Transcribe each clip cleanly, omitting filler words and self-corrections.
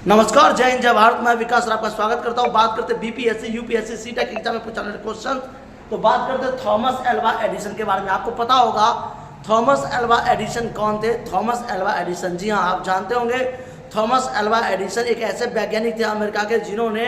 नमस्कार, जय हिंद, जय भारत। मैं विकास आपका स्वागत करता हूं। बात करते बीपीएससी यूपीएससी सीटेट एग्जाम में पूछे जाने क्वेश्चन। तो बात करते थॉमस एल्वा एडिसन के बारे में। आपको पता होगा थॉमस एल्वा एडिसन कौन थे। थॉमस एल्वा एडिसन, जी हाँ, आप जानते होंगे। थॉमस एल्वा एडिसन एक ऐसे वैज्ञानिक थे अमेरिका के जिन्होंने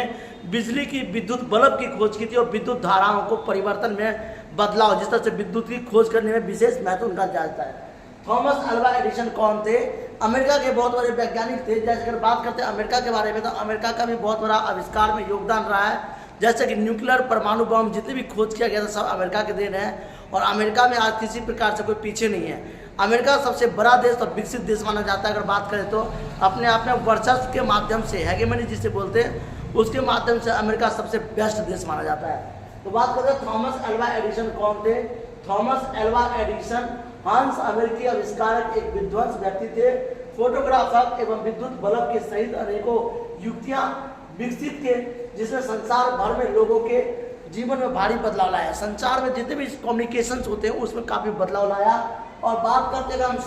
बिजली की विद्युत बल्ब की खोज की थी और विद्युत धाराओं को परिवर्तन में बदलाव, जिस तरह से विद्युत की खोज करने में विशेष महत्व उनका जाता है। थॉमस एल्वा एडिसन कौन थे? अमेरिका के बहुत बड़े वैज्ञानिक थे। जैसे अगर बात करते हैं अमेरिका के बारे में, तो अमेरिका का भी बहुत बड़ा आविष्कार में योगदान रहा है। जैसे कि न्यूक्लियर परमाणु बम जितने भी खोज किया गया था सब अमेरिका के देन है। और अमेरिका में आज किसी प्रकार से कोई पीछे नहीं है। अमेरिका सबसे बड़ा देश और विकसित देश माना जाता है। अगर बात करें तो अपने आप में वर्चस्व के माध्यम से, हेगेमनी जिसे बोलते हैं, उसके माध्यम से अमेरिका सबसे बेस्ट देश माना जाता है। तो बात करते हैं थॉमस एल्वा एडिसन कौन थे। थॉमस एल्वा एडिसन हांस अमेरिकी आविष्कारक, एक विध्वंस व्यक्ति थे, फोटोग्राफर एवं विद्युत बल्ब के सहित अनेकों युक्तियां विकसित किए, जिसने संसार भर में लोगों के जीवन में भारी बदलाव लाया। संचार में जितने भी कम्युनिकेशन होते हैं उसमें काफी बदलाव लाया। और बात करते हैं हम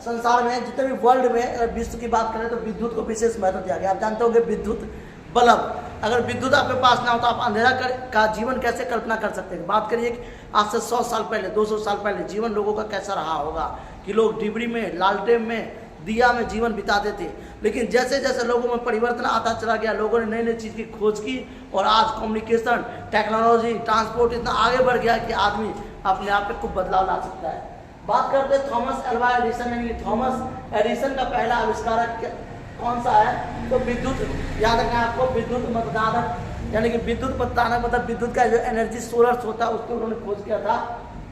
संसार में जितने भी वर्ल्ड में, अगर विश्व की बात करें तो विद्युत को विशेष महत्व दिया गया। आप जानते होंगे विद्युत बल्ब, अगर विद्युत आपके पास ना हो तो आप अंधेरा का जीवन कैसे कल्पना कर सकते हैं। बात करिए कि आज से 100 साल पहले, 200 साल पहले जीवन लोगों का कैसा रहा होगा कि लोग डिबरी में, लालटेन में, दिया में जीवन बिताते थे। लेकिन जैसे जैसे लोगों में परिवर्तन आता चला गया, लोगों ने नई नई चीज़ की खोज की और आज कम्युनिकेशन, टेक्नोलॉजी, ट्रांसपोर्ट इतना आगे बढ़ गया कि आदमी अपने आप में खूब बदलाव ला सकता है। बात करते हैं थॉमस एल्वा एडिसन, यानी थॉमस एडिसन का पहला आविष्कारक कौन सा है? तो विद्युत, याद रखना है आपको, विद्युत मतदानक, यानी कि विद्युत मतदानक मतलब विद्युत का जो एनर्जी सोर्स होता है उसको उन्होंने खोज किया था।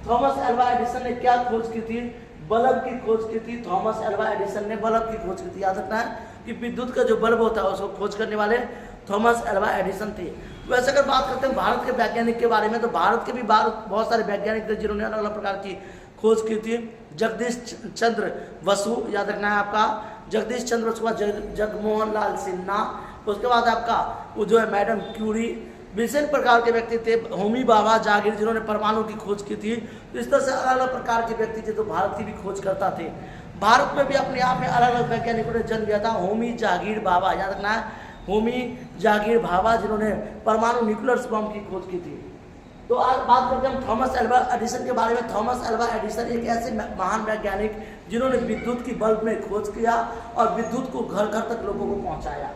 थॉमस एल्वा एडिसन ने क्या खोज की थी? बल्ब की खोज की थी। थॉमस एल्वा एडिसन ने बल्ब की खोज की थी। याद रखना है कि विद्युत का जो बल्ब होता है उसको खोज करने वाले थॉमस एल्वा एडिसन थे। वैसे अगर बात करते हैं भारत के वैज्ञानिक के बारे में, तो भारत के भी बहुत सारे वैज्ञानिक थे जिन्होंने अलग अलग प्रकार की खोज की थी। जगदीश चंद्र बसु, याद रखना है आपका, जगदीश चंद्र बसु, जगमोहन लाल सिन्हा, उसके बाद आपका वो जो है मैडम क्यूरी, विभिन्न प्रकार के व्यक्ति थे। होमी बाबा जागीर जिन्होंने परमाणु की खोज की थी। तो इस तरह से अलग अलग प्रकार के व्यक्ति थे तो भारत की भी खोज करता थे। भारत में भी अपने आप में अलग अलग वैज्ञानिकों ने जन्म लिया था। होमी जागीर भाभा, याद रखना है, होमी जागीर भाभा जिन्होंने परमाणु न्यूक्लियर बम की खोज की थी। तो आज बात करते हैं हम थॉमस एल्वा एडिसन के बारे में। थॉमस एल्वा एडिसन एक ऐसे महान वैज्ञानिक जिन्होंने विद्युत की बल्ब में खोज किया और विद्युत को घर घर तक लोगों को पहुंचाया।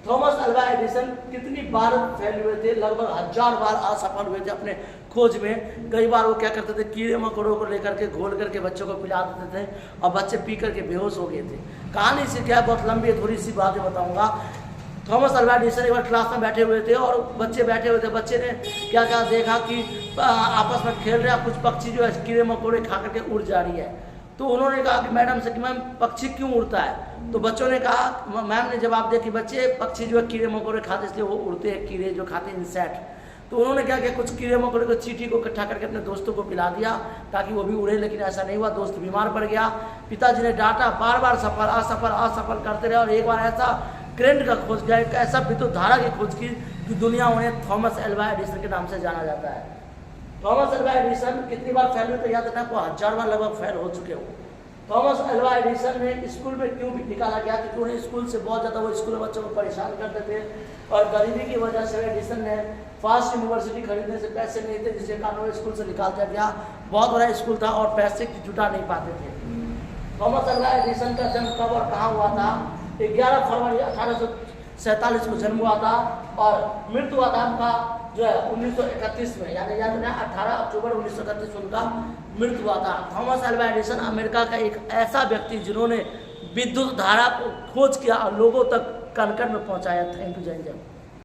थॉमस एल्वा एडिसन कितनी बार फेल हुए थे? लगभग 1000 बार असफल हुए थे अपने खोज में। कई बार वो क्या करते थे, कीड़े मकोड़ों को लेकर के घोल करके बच्चों को पिला देते थे और बच्चे पी करके बेहोश हो गए थे। कहानी से क्या है, बहुत लंबी है, थोड़ी सी बातें बताऊंगा। थॉमस एल्वा एडिसन एक बार क्लास में बैठे हुए थे और बच्चे बैठे हुए थे। बच्चे ने क्या क्या देखा कि आपस में खेल रहे हैं, कुछ पक्षी जो है कीड़े मकोड़े खा करके उड़ जा रही है। तो उन्होंने कहा कि मैडम से कि मैम पक्षी क्यों उड़ता है? तो बच्चों ने कहा, मैम ने जवाब दिया कि बच्चे पक्षी जो है कीड़े मकोड़े खाते इसलिए वो उड़ते हैं, कीड़े जो खाते हैं इंसेक्ट। तो उन्होंने क्या किया, कुछ कीड़े मकोड़े को, चींटी को इकट्ठा करके अपने दोस्तों को पिला दिया ताकि वो भी उड़े, लेकिन ऐसा नहीं हुआ। दोस्त बीमार पड़ गया। पिताजी ने डांटा, बार बार असफल करते रहे। और एक बार ऐसा करंट का खोज किया, एक ऐसा विद्युत धारा की खोज की कि दुनिया उन्हें थॉमस एल्वा एडिसन के नाम से जाना जाता है। थॉमस एल्वा एडिसन कितनी बार फेल हुए? तो याद रखना आपको, 1000 बार लगभग फेल हो चुके हो। थॉमस एल्वा एडिसन ने स्कूल में क्यों भी निकाला गया? क्योंकि उन्हें स्कूल से बहुत ज़्यादा, वो स्कूल में बच्चों को परेशान करते थे और गरीबी की वजह से एडिसन ने फास्ट यूनिवर्सिटी खरीदने से पैसे नहीं थे, जिसके कारण वो स्कूल से निकाल दिया गया। बहुत बड़ा स्कूल था और पैसे जुटा नहीं पाते थे। थॉमस एल्वा एडिसन का जन्म कब और कहाँ हुआ था? 11 फरवरी 1847 को जन्म हुआ था और मृत्यु हुआ था उनका जो है 1931 में, यानी याद रखना 18 अक्टूबर 1931 उनका मृत्यु हुआ था। थॉमस एल्वा एडिसन अमेरिका का एक ऐसा व्यक्ति जिन्होंने विद्युत धारा को खोज किया और लोगों तक कण कण में पहुंचाया। थैंक यू, जय हिंद।